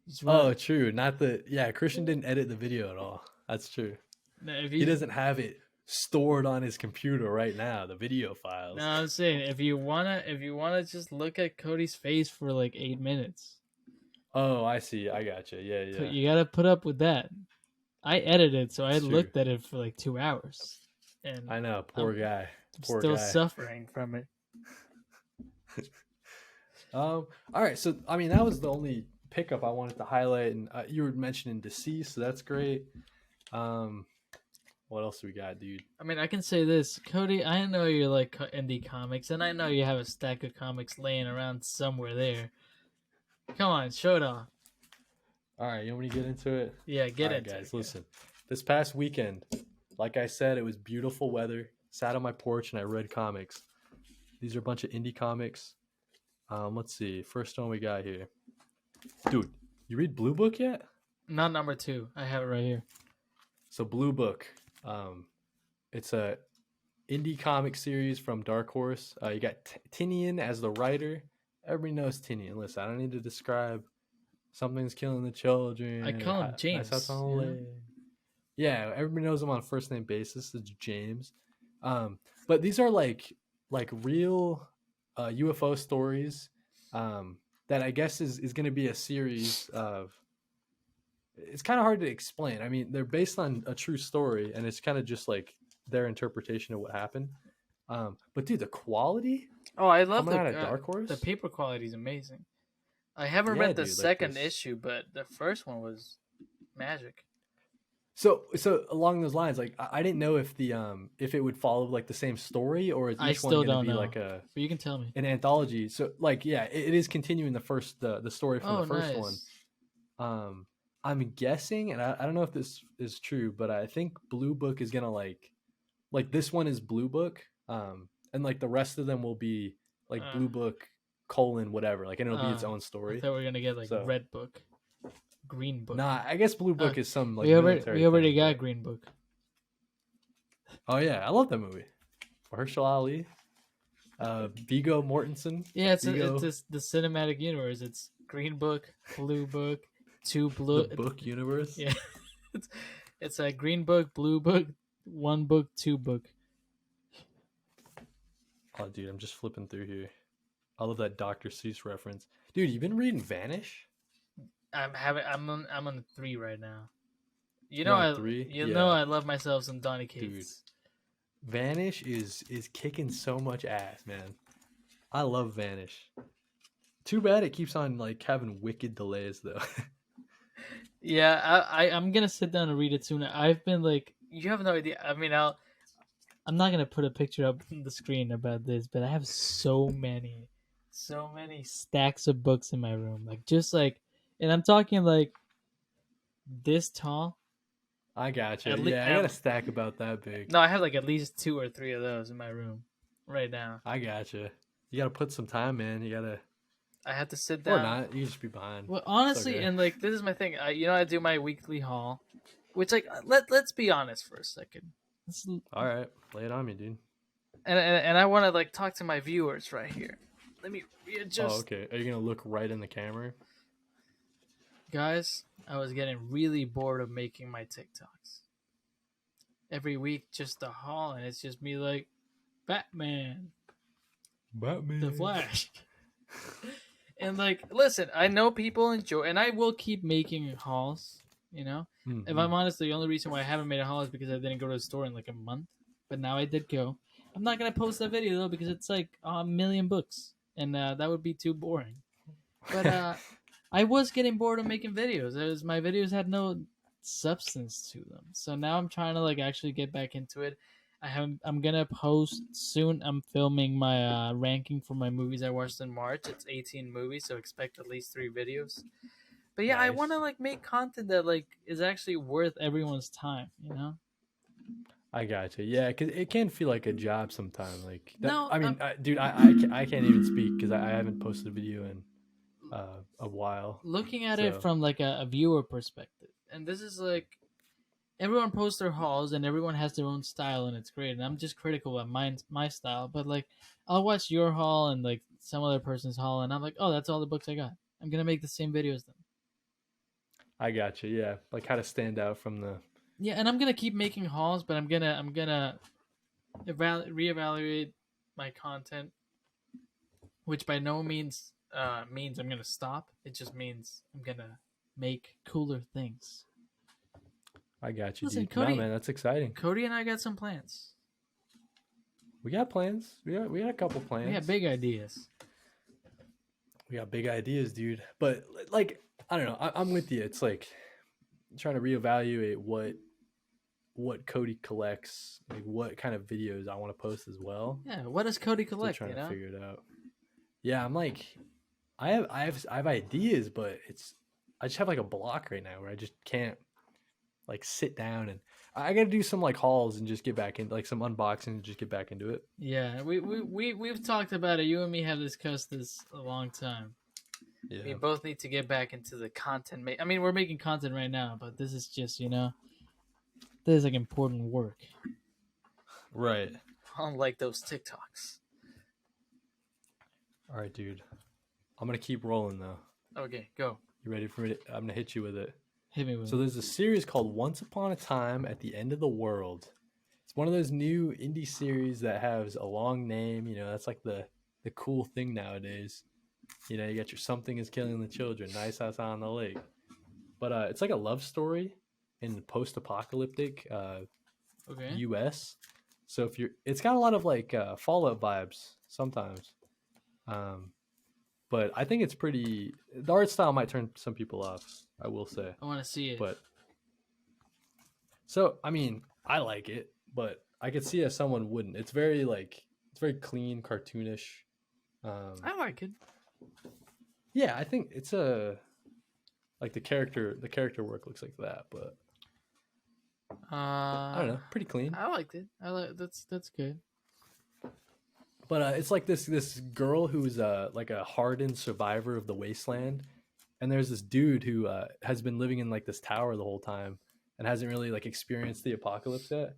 He's oh, run. true. Not the yeah. Christian didn't edit the video at all. That's true. No, if He you doesn't have it stored on his computer right now. The video no, files. I'm saying if you wanna just look at Cody's face for like 8 minutes, Oh, I see. I gotcha. Yeah, but yeah. you gotta put up with that. I edited, so I It's true. looked at it for like 2 hours, and I know. Poor I'm guy. Poor still guy. suffering from it. All right. So I mean, that was the only pickup I wanted to highlight, and you were mentioning Deceased, so that's great. Um, what else we got, dude? I mean, I can say this, Cody. I know you like indie comics, and I know you have a stack of comics laying around somewhere there. Come on, show it off. All right, you want me to get into it? Yeah, All get right, into guys, it. listen. This past weekend, like I said, it was beautiful weather. Sat on my porch and I read comics. These are a bunch of indie comics. Let's see. First one we got here, dude. You read Blue Book yet? Not number 2. I have it right here. So Blue Book, it's a indie comic series from Dark Horse. You got Tinian as the writer. Everybody knows Tinian. Listen, I don't need to describe. Something's killing the children. I call him Nice house James. on the lake. Yeah, everybody knows him on a first name basis. It's James. But these are like real UFO stories that I guess is going to be a series of. It's kind of hard to explain. I mean, they're based on a true story, and it's kind of just like their interpretation of what happened. But dude, the quality Oh, I love coming out of Dark Horse. the paper quality is amazing. I haven't Yeah, read the dude, like second this. issue, but the first one was magic. So along those lines, like I didn't know if it would follow like the same story or is I each one still going to don't be know, like a but you can tell me. an anthology. So like yeah, it is continuing the story from Oh, the first one. nice. I'm guessing, and I don't know if this is true, but I think Blue Book is gonna like this one is Blue Book, and like the rest of them will be like Uh, Blue Book colon whatever, like and it'll be its own I story. thought we were gonna get like So Red Book, Green Book. nah, I guess Blue Uh, Book is some like we military already thing. got Green Book. Oh yeah, I love that movie. Mahershala Ali, Viggo Mortensen. Yeah, it's Viggo, the cinematic universe. It's Green Book, Blue Book, two the blue. book universe. Yeah, it's it's a Green Book, Blue Book, one book, two book. Oh dude, I'm just flipping through here. I love that Dr. Seuss reference. Dude, you been reading Vanish? I'm on 3 right now. You know You're on 3? you Yeah. know I love myself some Donny Dude. Cates. Vanish is kicking so much ass, man. I love Vanish. Too bad it keeps on like having wicked delays though. Yeah, I'm gonna sit down and read it soon. I've been like, you have no idea. I mean, I'm not gonna put a picture up on the screen about this, but I have so many stacks of books in my room, like just like, and I'm talking like this tall. I gotcha. At Yeah, I got a least, stack about that big. no, I have like at least 2 or 3 of those in my room right now. I gotcha. You gotta put some time, man. You gotta I have to sit or down. not. You can just be behind. Well, honestly, okay. and like this is my thing. I do my weekly haul, which like let's be honest for a second. All right, lay it on me, dude. And I want to like talk to my viewers right here. Let me readjust. Oh, okay. Are you gonna look right in the camera? Guys, I was getting really bored of making my TikToks. Every week, just a haul, and it's just me like, Batman, The Flash. And like, listen, I know people enjoy, and I will keep making hauls. You know, Mm-hmm. if I'm honest, the only reason why I haven't made a haul is because I didn't go to the store in like a month. But now I did go. I'm not gonna post that video though because it's like a million books, and that would be too boring. But I was getting bored of making videos. My videos had no substance to them. So now I'm trying to like actually get back into it. I'm gonna post soon. I'm filming my ranking for my movies I watched in March. It's 18 movies, so expect at least 3 videos. But yeah, I Nice. want to like make content that like is actually worth everyone's time. You know? I gotcha. Yeah, because it can feel like a job sometimes. Like that, No, I mean, dude, I can't even speak because I haven't posted a video in a while. looking at So. it from like a viewer perspective, and this is like everyone posts their hauls and everyone has their own style and it's great, and I'm just critical of my style, but like I'll watch your haul and like some other person's haul and I'm like, oh, that's all the books I got. I'm gonna make the same video as them. I gotcha. Yeah, like how to stand out from the. Yeah, and I'm gonna keep making hauls, but I'm gonna reevaluate my content, which by no means means I'm gonna stop. It just means I'm gonna make cooler things. I got you, Listen, dude. Cody, No, man, that's exciting. Cody and I got some plans. We got plans. We got a couple plans. We have big ideas. We got big ideas, dude. But like, I don't know. I'm with you. It's like trying to reevaluate what Kody collects, like what kind of videos I want to post as well. Yeah, what does Kody Still collect? trying You to know? figure it out. Yeah, I'm like, I have ideas, but I just have like a block right now where I just can't like sit down and I got to do some like hauls and just get back into like some unboxing and just get back into it. Yeah, we've talked about it. You and me have discussed this a long time. We Yeah. both need to get back into the content. I mean, we're making content right now, but this is just this is like important work. Right. Unlike those TikToks. All right, dude. I'm gonna keep rolling though. Okay, go. You ready for me? I'm gonna hit you with it. Hit me with So it. there's a series called Once Upon a Time at the End of the World. It's one of those new indie series that has a long name. You know, that's like the cool thing nowadays. You know, you got your Something is Killing the Children, Nice House on the Lake. But it's like a love story in the post-apocalyptic Okay. U.S. So if you're, it's got a lot of like Fallout vibes sometimes. But I think it's pretty. The art style might turn some people off. I will say. I want to see it. But so I mean, I like it, but I could see if someone wouldn't. It's very clean, cartoonish. I like it. Yeah, I think it's a like the character work looks like that, but I don't know, pretty clean. I liked it. That's good. But it's like this girl who's like a hardened survivor of the wasteland, and there's this dude who has been living in like this tower the whole time and hasn't really like experienced the apocalypse yet.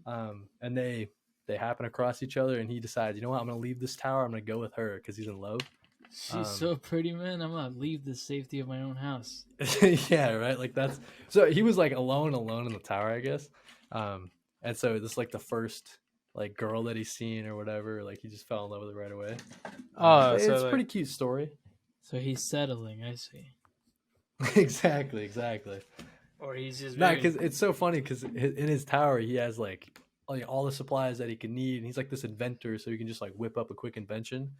And they happen across each other, and he decides, you know what, I'm gonna leave this tower. I'm gonna go with her because he's in love. She's so pretty, man. I'm gonna leave the safety of my own house. Yeah, right. Like that's so he was like alone in the tower, I guess. And so this is like the first like girl that he's seen or whatever. Like he just fell in love with her right away. It's a pretty cute story. So he's settling. I see. exactly. Or he's just Because it's so funny because in his tower he has like all the supplies that he can need, and he's like this inventor, so he can just like whip up a quick invention.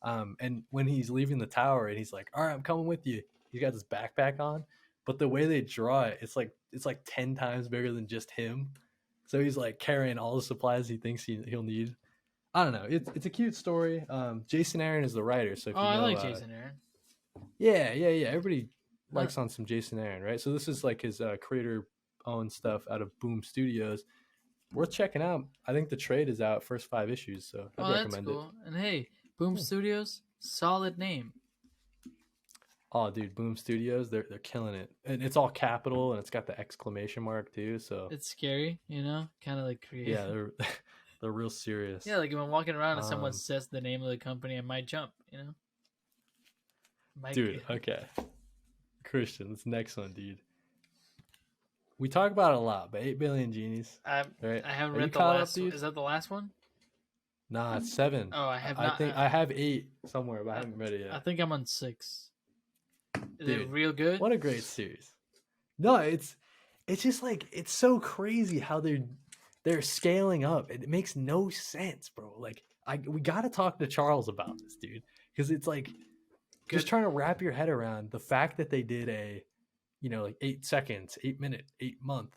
And when he's leaving the tower and he's like, all right, I'm coming with you, he's got this backpack on, but the way they draw it, it's like 10 times bigger than just him. So he's like carrying all the supplies he thinks he'll need. I don't know. It's a cute story. Jason Aaron is the writer. So if you know, I like Jason Aaron. Yeah. Everybody likes on some Jason Aaron, right? So this is like his creator-owned stuff out of Boom Studios. Worth checking out. I think the trade is out, first 5 issues, so I'd recommend that's cool. And hey, Boom Studios, solid name. Oh, dude, Boom Studios, they're killing it, and it's all capital, and it's got the exclamation mark too. So it's scary, kind of like creative. Yeah, they're real serious. Yeah, like if I'm walking around and someone says the name of the company, I might jump. Dude, okay, Christian, this next one, dude. We talk about it a lot, but 8 Billion Genies. I haven't read the last one. Is that the last one? Nah, it's 7. Oh, I have not. I think I have 8 somewhere, but I haven't read it yet. I think I'm on 6. Is Dude, it real good? What a great series. No, it's just like, it's so crazy how they're scaling up. It makes no sense, bro. Like we got to talk to Charles about this, dude, because it's like just trying to wrap your head around the fact that they did a, like 8 seconds, 8 minute, 8 month.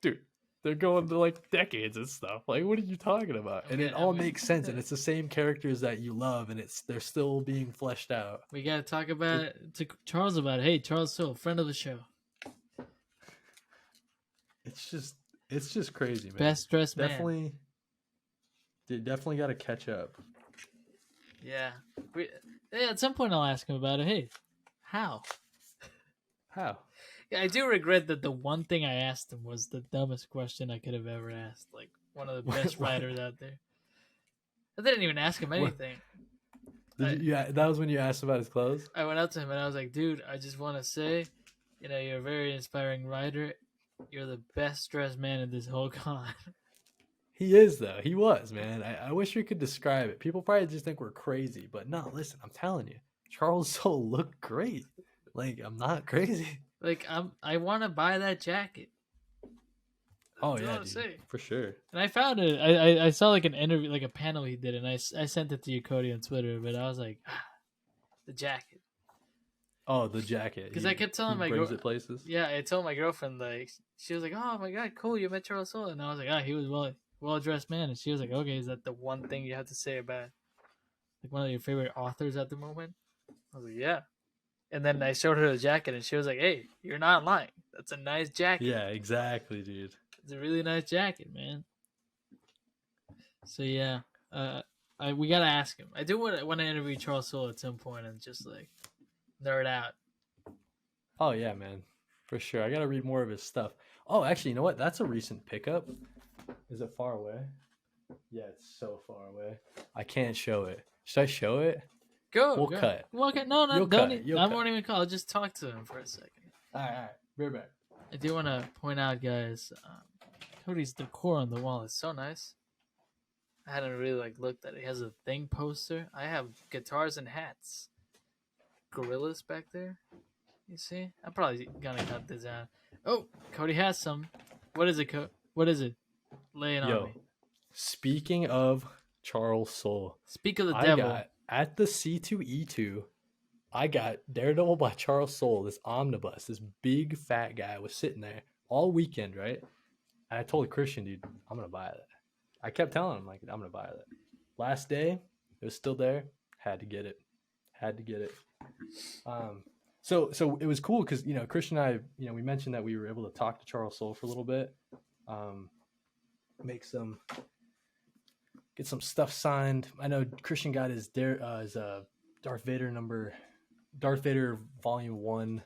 Dude, they're going to like decades and stuff. Like, what are you talking about? And it all makes sense, and it's the same characters that you love, and they're still being fleshed out. We gotta talk about it to Charles about it. Hey, Charles Hill, friend of the show. It's just crazy, man. Best dressed man. Definitely got to catch up. Yeah. At some point I'll ask him about it. Hey, how? Yeah, I do regret that the one thing I asked him was the dumbest question I could have ever asked. Like, one of the best writers out there. I didn't even ask him anything. That was when you asked about his clothes? I went up to him and I was like, dude, I just want to say, you're a very inspiring writer. You're the best dressed man in this whole con. He is, though. He was, man. I wish we could describe it. People probably just think we're crazy, but no, listen, I'm telling you, Charles Soule looked great. Like, I'm not crazy. Like, I want to buy that jacket. Oh yeah, dude, for sure. And I found it. I saw like an interview, like a panel he did, and I sent it to you, Kody, on Twitter. But I was like, the jacket. Oh, the jacket. Because I kept telling my brings it places. Yeah, I told my girlfriend, like, she was like, "Oh my god, cool, you met Charles Soule," and I was like, "Ah, he was well dressed man," and she was like, "Okay, is that the one thing you have to say about like one of your favorite authors at the moment?" I was like, "Yeah," and then I showed her the jacket, and she was like, "Hey, you're not lying. That's a nice jacket. Yeah, exactly, dude. It's a really nice jacket, man." So yeah, we gotta ask him. I do want to interview Charles Soule at some point and just like nerd out. Oh yeah, man, for sure. I gotta read more of his stuff. Oh, actually, you know what? That's a recent pickup. Is it far away? Yeah, it's so far away. I can't show it. Should I show it? Go, We'll go. cut. Well, okay, no, You'll don't. cut. You'll I cut. won't even call. I'll just talk to him for a second. All right. Right back. I do want to point out, guys, Kody's decor on the wall is so nice. I hadn't really like looked at it. He has a thing poster. I have guitars and hats. Gorillas back there. You see? I'm probably gonna cut this out. Oh, Kody has some. What is it, What is it? Lay it on me. Speaking of Charles Soule, Speak of the I devil. got at the C2E2. I got Daredevil by Charles Soule, this omnibus, this big fat guy was sitting there all weekend, right? And I told Christian, dude, I'm gonna buy that. I kept telling him, like, I'm gonna buy that. Last day, it was still there. Had to get it. So it was cool because Christian and I, we mentioned that we were able to talk to Charles Soule for a little bit, get some stuff signed. I know Christian got his Darth Vader Volume 1.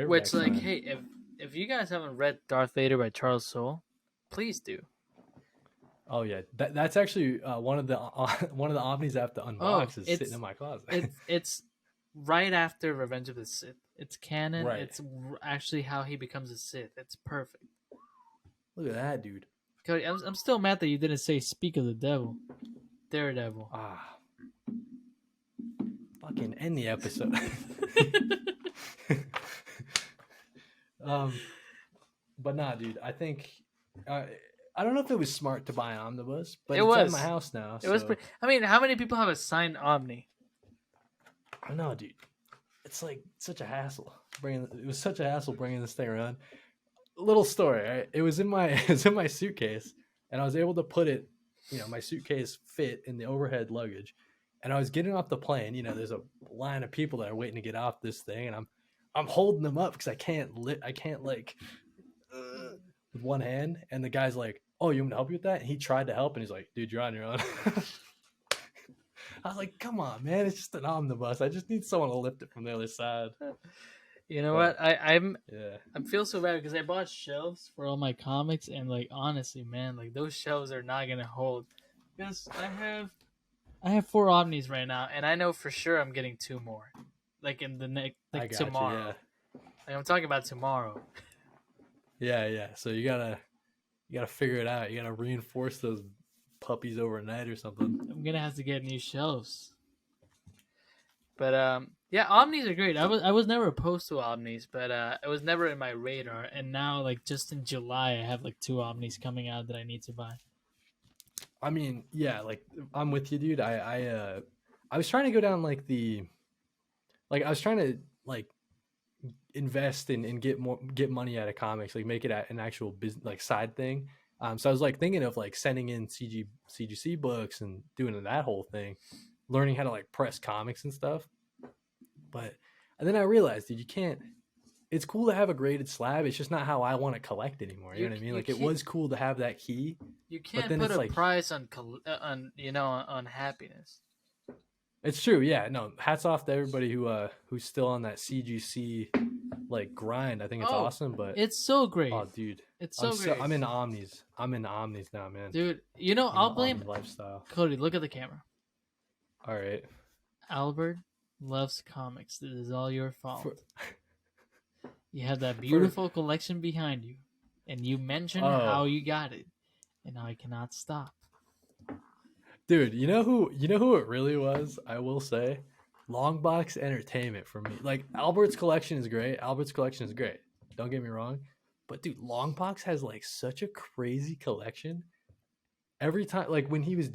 Which, like, hey, if you guys haven't read Darth Vader by Charles Soule, please do. Oh yeah, that's actually one of the Omnis I have to unbox is sitting in my closet. It's right after Revenge of the Sith. It's canon. Right. It's actually how he becomes a Sith. It's perfect. Look at that, dude. Kody, I'm still mad that you didn't say "Speak of the Devil," Daredevil. Fucking end the episode. But nah, dude. I think I don't know if it was smart to buy an omnibus, but it's at my house now. It was. I mean, how many people have a signed Omni? I don't know, dude. It's like such a hassle. It was such a hassle bringing this thing around. Little story, right? It was in my suitcase, and I was able to put it. My suitcase fit in the overhead luggage, and I was getting off the plane. There's a line of people that are waiting to get off this thing, and I'm holding them up because I can't like with one hand, and the guy's like, "Oh, you want me to help you with that?" And he tried to help, and he's like, "Dude, you're on your own." I was like, "Come on, man! It's just an omnibus. I just need someone to lift it from the other side." You know what? I feel so bad because I bought shelves for all my comics, and like honestly, man, like those shelves are not gonna hold. Because I have 4 Omnis right now, and I know for sure I'm getting 2 more, like in the next tomorrow. You, yeah. Like I'm talking about tomorrow. Yeah. So you gotta figure it out. You gotta reinforce those puppies overnight or something. I'm gonna have to get new shelves. But yeah, Omnis are great. I was never opposed to Omnis, but it was never in my radar. And now, like just in July, I have like 2 Omnis coming out that I need to buy. I mean, yeah, like I'm with you, dude. I was trying to go down like I was trying to like invest and get money out of comics, like make it an actual business, like side thing. So I was like thinking of like sending in CGC books and doing that whole thing, learning how to like press comics and stuff. And then I realized, dude, you can't. It's cool to have a graded slab. It's just not how I want to collect anymore. You know what I mean? Like it was cool to have that key. You can't put a price on happiness. It's true, yeah. No, hats off to everybody who's still on that CGC like grind. I think it's awesome, but it's so great. Oh, dude, it's so great. I'm in Omnis. I'm in Omnis now, man. Dude, I'll blame lifestyle. Kody, look at the camera. All right. Albert loves comics. This is all your fault. You have that beautiful collection behind you, and you mentioned how you got it, and now I cannot stop. Dude, you know who it really was? I will say, Longbox Entertainment for me. Like Albert's collection is great. Don't get me wrong, but dude, Longbox has like such a crazy collection, every time, like when he was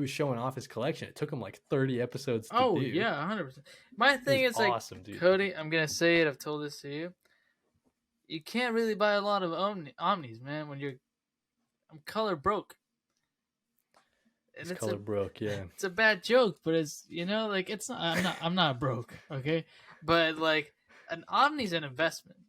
showing off his collection, it took him like 30 episodes to Oh do. yeah, 100%. My It was thing is like, awesome, dude. Kody, I'm gonna say it. I've told this to you. You can't really buy a lot of Omnis, man. When I'm color broke, and His color broke, yeah. it's a bad joke, but it's like it's not. I'm not broke, okay, but like an Omni's an investment,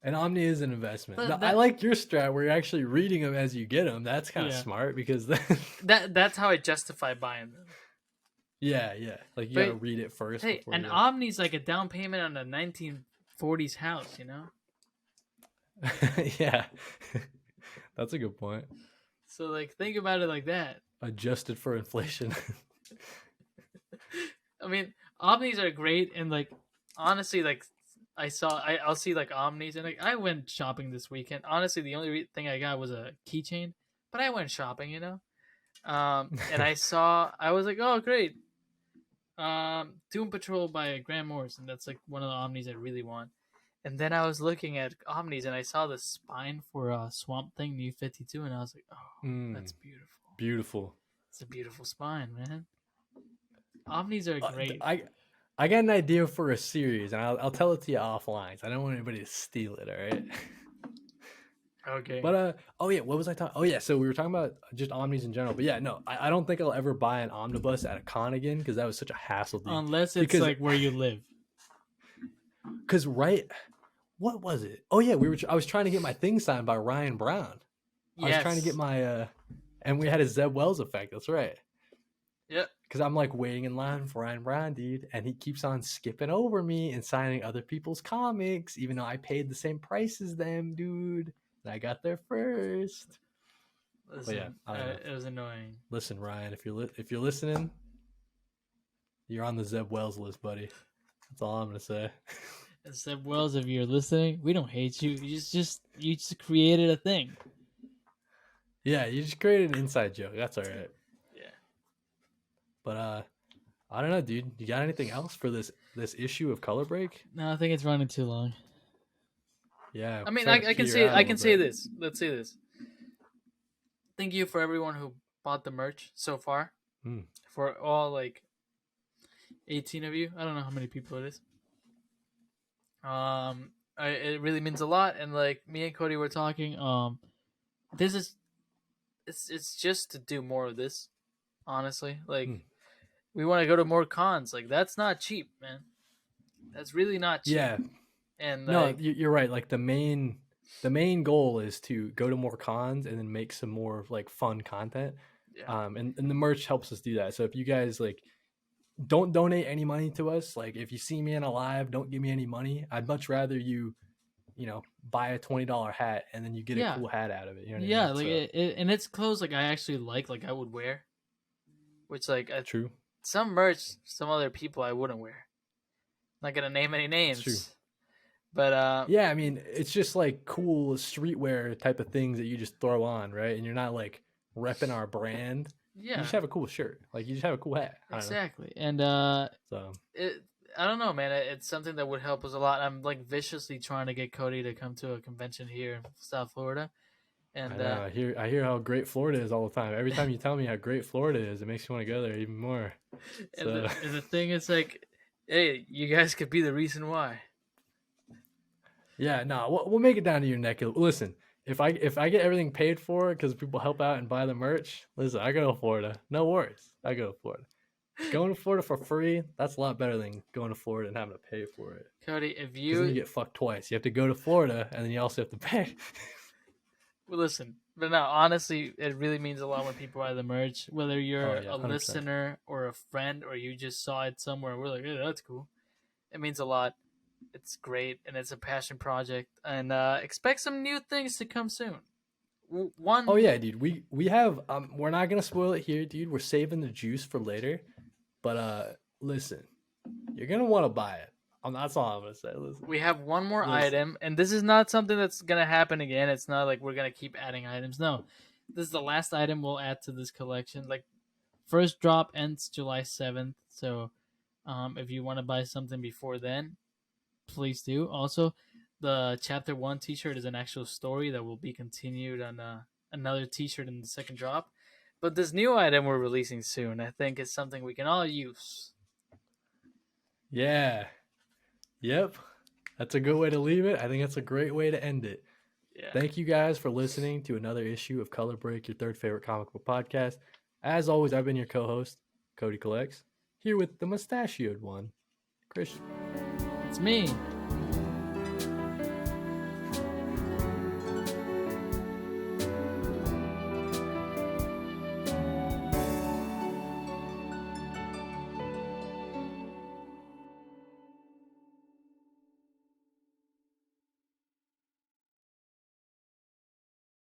An Omni is an investment. No, But I that like your strat where you're actually reading them as you get them. That's kind of yeah, smart because then, that's how I justify buying them. yeah, yeah. Like you got to But read it first hey, before an you. Omni's like a down payment on a 1940s house, Yeah, that's a good point. So like think about it like that. Adjusted for inflation. I mean, Omnis are great, and like honestly, like I'll see like Omnis, and like I went shopping this weekend. Honestly, the only thing I got was a keychain, but I went shopping, and I was like, oh great, Doom Patrol by Grant Morrison. That's like one of the Omnis I really want. And then I was looking at Omnis, and I saw the spine for Swamp Thing New 52, and I was like, oh, that's beautiful. Beautiful. It's a beautiful spine, man. Omnis are great. I got an idea for a series, and I'll tell it to you offline. So I don't want anybody to steal it. All right. Okay. But oh yeah, what was I talking? Oh yeah, so we were talking about just Omnis in general. But yeah, no, I don't think I'll ever buy an omnibus at a con again because that was such a hassle, dude. Unless it's like where you live. Because what was it? Oh yeah, I was trying to get my thing signed by Ryan Brown. I was trying to get my and we had a Zeb Wells effect. That's right. Yep. Because I'm like waiting in line for Ryan Brown, dude, and he keeps on skipping over me and signing other people's comics, even though I paid the same price as them, dude. And I got there first. Listen, but yeah, it was annoying. Listen, Ryan, if you're listening, you're on the Zeb Wells list, buddy. That's all I'm gonna say. Zeb Wells, if you're listening, we don't hate you. You just created a thing. Yeah, you just created an inside joke. That's all right. Yeah. But I don't know, dude. You got anything else for this issue of Color Break? No, I think it's running too long. Yeah. I mean, I can say this. Let's say this. Thank you for everyone who bought the merch so far. For all like 18 of you. I don't know how many people it is. It really means a lot, and like me and Kody were talking, this is it's just to do more of this, honestly. Like we want to go to more cons. Like that's not cheap, man. That's really not cheap. Yeah. And no, you're right. Like the main goal is to go to more cons and then make some more like fun content. Yeah. And the merch helps us do that. So if you guys like don't donate any money to us, like if you see me in a live, don't give me any money. I'd much rather you buy a $20 hat and then you get a cool hat out of it. You know what I mean? Like and it's clothes like I actually like I would wear, which like true. Some merch, some other people I wouldn't wear. Not gonna name any names. True. But yeah, I mean it's just like cool streetwear type of things that you just throw on, right? And you're not like repping our brand. Yeah, you just have a cool shirt, like you just have a cool hat. Exactly. And so I don't know, man. It's something that would help us a lot. I'm like viciously trying to get Kody to come to a convention here in South Florida. And I hear how great Florida is all the time. Every time you tell me how great Florida is, it makes me want to go there even more. And the thing is like, hey, you guys could be the reason why. Yeah, no, we'll make it down to your neck. Listen, if I get everything paid for because people help out and buy the merch, listen, I go to Florida. No worries, I go to Florida. Going to Florida for free, that's a lot better than going to Florida and having to pay for it. Cody, if then you get fucked twice. You have to go to Florida and then you also have to pay. Well, listen, but no, honestly, it really means a lot when people buy the merch. Whether you're a 100%. listener or a friend or you just saw it somewhere, we're like, hey, that's cool. It means a lot. It's great, and it's a passion project. And expect some new things to come soon. Oh yeah, dude. We have we're not gonna spoil it here, dude. We're saving the juice for later. But listen, you're gonna want to buy it. That's all I'm gonna say. Listen. We have one more item, and this is not something that's gonna happen again. It's not like we're gonna keep adding items. No, this is the last item we'll add to this collection. Like, first drop ends July 7th, so if you want to buy something before then, please do. Also, the Chapter 1 T-shirt is an actual story that will be continued on another T-shirt in the second drop. But this new item we're releasing soon, I think, is something we can all use. Yeah. Yep. That's a good way to leave it. I think that's a great way to end it. Yeah. Thank you guys for listening to another issue of Color Break, your third favorite comic book podcast. As always, I've been your co-host, Kody Collects, here with the mustachioed one, Christian. It's me.